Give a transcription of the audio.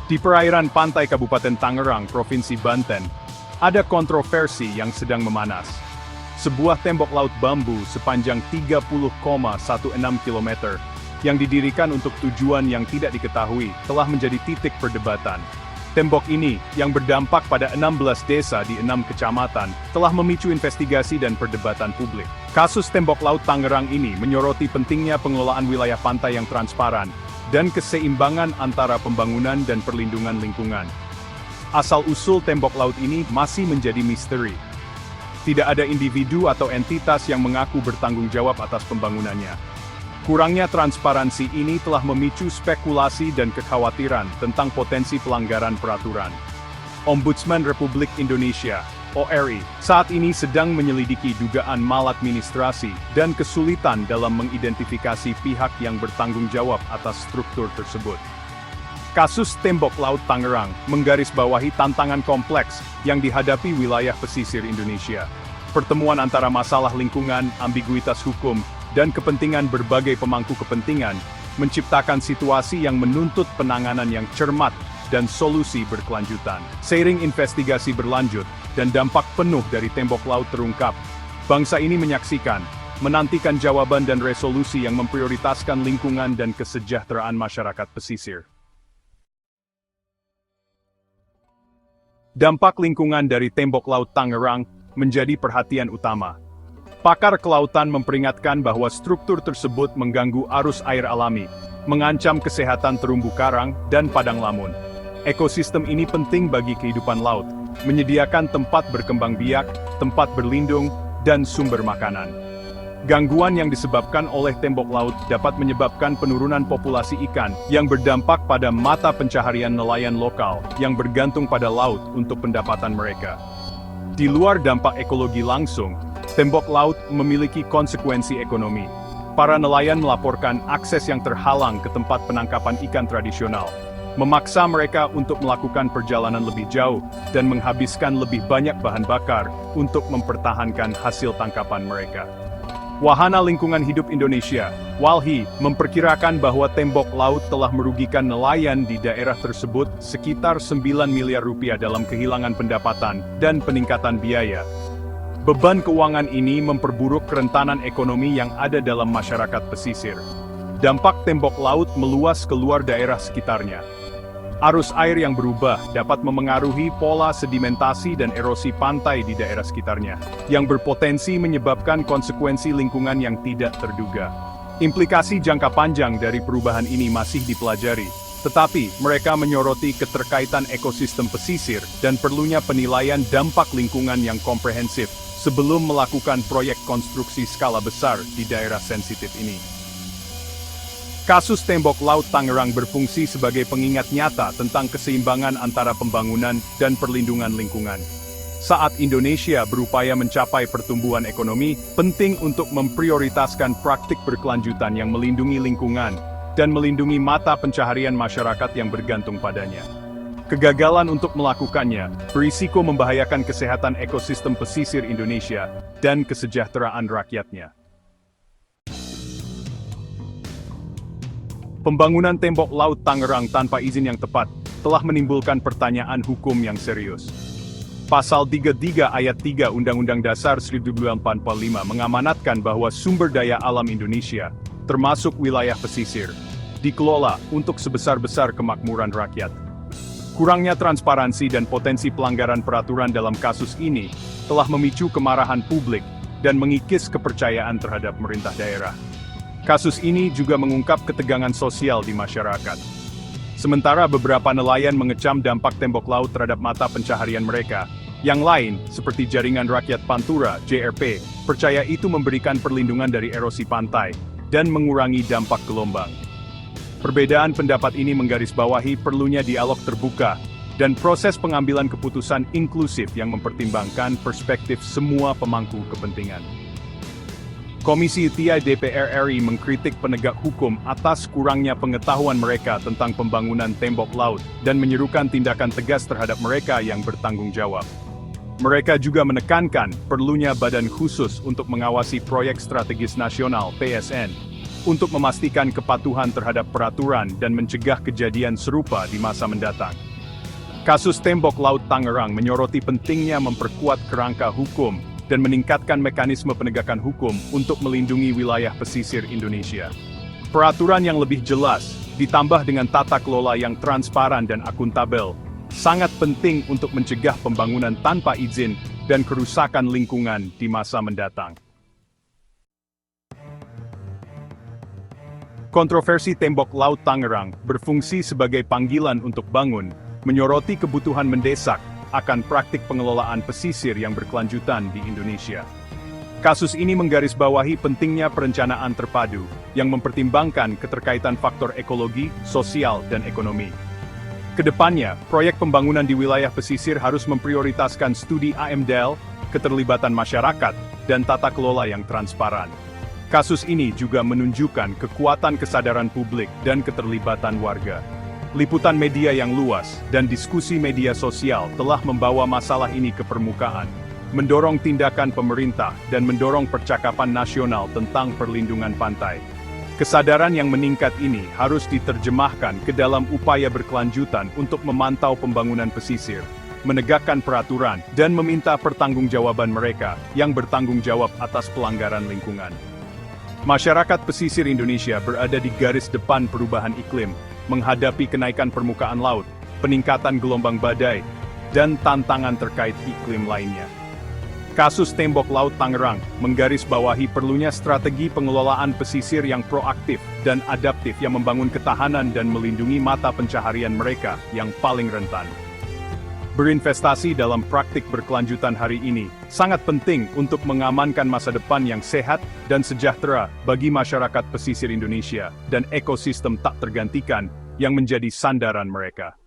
Di perairan pantai Kabupaten Tangerang, Provinsi Banten, ada kontroversi yang sedang memanas. Sebuah tembok laut bambu sepanjang 30,16 km yang didirikan untuk tujuan yang tidak diketahui telah menjadi titik perdebatan. Tembok ini, yang berdampak pada 16 desa di 6 kecamatan, telah memicu investigasi dan perdebatan publik. Kasus tembok laut Tangerang ini menyoroti pentingnya pengelolaan wilayah pantai yang transparan, dan keseimbangan antara pembangunan dan perlindungan lingkungan. Asal-usul tembok laut ini masih menjadi misteri. Tidak ada individu atau entitas yang mengaku bertanggung jawab atas pembangunannya. Kurangnya transparansi ini telah memicu spekulasi dan kekhawatiran tentang potensi pelanggaran peraturan. Ombudsman Republik Indonesia, ORI, saat ini sedang menyelidiki dugaan maladministrasi dan kesulitan dalam mengidentifikasi pihak yang bertanggung jawab atas struktur tersebut. Kasus tembok laut Tangerang menggarisbawahi tantangan kompleks yang dihadapi wilayah pesisir Indonesia. Pertemuan antara masalah lingkungan, ambiguitas hukum, dan kepentingan berbagai pemangku kepentingan menciptakan situasi yang menuntut penanganan yang cermat dan solusi berkelanjutan. Seiring investigasi berlanjut dan dampak penuh dari tembok laut terungkap, bangsa ini menantikan jawaban dan resolusi yang memprioritaskan lingkungan dan kesejahteraan masyarakat pesisir. Dampak lingkungan dari tembok laut Tangerang menjadi perhatian utama. Pakar kelautan memperingatkan bahwa struktur tersebut mengganggu arus air alami, mengancam kesehatan terumbu karang dan padang lamun. Ekosistem ini penting bagi kehidupan laut, menyediakan tempat berkembang biak, tempat berlindung, dan sumber makanan. Gangguan yang disebabkan oleh tembok laut dapat menyebabkan penurunan populasi ikan yang berdampak pada mata pencaharian nelayan lokal yang bergantung pada laut untuk pendapatan mereka. Di luar dampak ekologi langsung, tembok laut memiliki konsekuensi ekonomi. Para nelayan melaporkan akses yang terhalang ke tempat penangkapan ikan tradisional, memaksa mereka untuk melakukan perjalanan lebih jauh dan menghabiskan lebih banyak bahan bakar untuk mempertahankan hasil tangkapan mereka. Wahana Lingkungan Hidup Indonesia, WALHI, memperkirakan bahwa tembok laut telah merugikan nelayan di daerah tersebut sekitar 9 miliar rupiah dalam kehilangan pendapatan dan peningkatan biaya. Beban keuangan ini memperburuk kerentanan ekonomi yang ada dalam masyarakat pesisir. Dampak tembok laut meluas keluar daerah sekitarnya. Arus air yang berubah dapat memengaruhi pola sedimentasi dan erosi pantai di daerah sekitarnya, yang berpotensi menyebabkan konsekuensi lingkungan yang tidak terduga. Implikasi jangka panjang dari perubahan ini masih dipelajari, tetapi mereka menyoroti keterkaitan ekosistem pesisir dan perlunya penilaian dampak lingkungan yang komprehensif sebelum melakukan proyek konstruksi skala besar di daerah sensitif ini. Kasus tembok laut Tangerang berfungsi sebagai pengingat nyata tentang keseimbangan antara pembangunan dan perlindungan lingkungan. Saat Indonesia berupaya mencapai pertumbuhan ekonomi, penting untuk memprioritaskan praktik berkelanjutan yang melindungi lingkungan dan melindungi mata pencaharian masyarakat yang bergantung padanya. Kegagalan untuk melakukannya berisiko membahayakan kesehatan ekosistem pesisir Indonesia dan kesejahteraan rakyatnya. Pembangunan tembok laut Tangerang tanpa izin yang tepat telah menimbulkan pertanyaan hukum yang serius. Pasal 33 ayat 3 Undang-Undang Dasar 1945 mengamanatkan bahwa sumber daya alam Indonesia, termasuk wilayah pesisir, dikelola untuk sebesar-besar kemakmuran rakyat. Kurangnya transparansi dan potensi pelanggaran peraturan dalam kasus ini telah memicu kemarahan publik dan mengikis kepercayaan terhadap pemerintah daerah. Kasus ini juga mengungkap ketegangan sosial di masyarakat. Sementara beberapa nelayan mengecam dampak tembok laut terhadap mata pencaharian mereka, yang lain, seperti Jaringan Rakyat Pantura, JRP, percaya itu memberikan perlindungan dari erosi pantai dan mengurangi dampak gelombang. Perbedaan pendapat ini menggarisbawahi perlunya dialog terbuka dan proses pengambilan keputusan inklusif yang mempertimbangkan perspektif semua pemangku kepentingan. Komisi 3 DPR RI mengkritik penegak hukum atas kurangnya pengetahuan mereka tentang pembangunan tembok laut dan menyerukan tindakan tegas terhadap mereka yang bertanggung jawab. Mereka juga menekankan perlunya badan khusus untuk mengawasi proyek strategis nasional (PSN) untuk memastikan kepatuhan terhadap peraturan dan mencegah kejadian serupa di masa mendatang. Kasus Tembok Laut Tangerang menyoroti pentingnya memperkuat kerangka hukum dan meningkatkan mekanisme penegakan hukum untuk melindungi wilayah pesisir Indonesia. Peraturan yang lebih jelas, ditambah dengan tata kelola yang transparan dan akuntabel, sangat penting untuk mencegah pembangunan tanpa izin dan kerusakan lingkungan di masa mendatang. Kontroversi Tembok Laut Tangerang berfungsi sebagai panggilan untuk bangun, menyoroti kebutuhan mendesak akan praktik pengelolaan pesisir yang berkelanjutan di Indonesia. Kasus ini menggarisbawahi pentingnya perencanaan terpadu yang mempertimbangkan keterkaitan faktor ekologi, sosial, dan ekonomi. Kedepannya, proyek pembangunan di wilayah pesisir harus memprioritaskan studi AMDAL, keterlibatan masyarakat, dan tata kelola yang transparan. Kasus ini juga menunjukkan kekuatan kesadaran publik dan keterlibatan warga. Liputan media yang luas dan diskusi media sosial telah membawa masalah ini ke permukaan, mendorong tindakan pemerintah dan mendorong percakapan nasional tentang perlindungan pantai. Kesadaran yang meningkat ini harus diterjemahkan ke dalam upaya berkelanjutan untuk memantau pembangunan pesisir, menegakkan peraturan, dan meminta pertanggungjawaban mereka yang bertanggung jawab atas pelanggaran lingkungan. Masyarakat pesisir Indonesia berada di garis depan perubahan iklim, menghadapi kenaikan permukaan laut, peningkatan gelombang badai, dan tantangan terkait iklim lainnya. Kasus Tembok Laut Tangerang menggarisbawahi perlunya strategi pengelolaan pesisir yang proaktif dan adaptif yang membangun ketahanan dan melindungi mata pencaharian mereka yang paling rentan. Berinvestasi dalam praktik berkelanjutan hari ini sangat penting untuk mengamankan masa depan yang sehat dan sejahtera bagi masyarakat pesisir Indonesia dan ekosistem tak tergantikan yang menjadi sandaran mereka.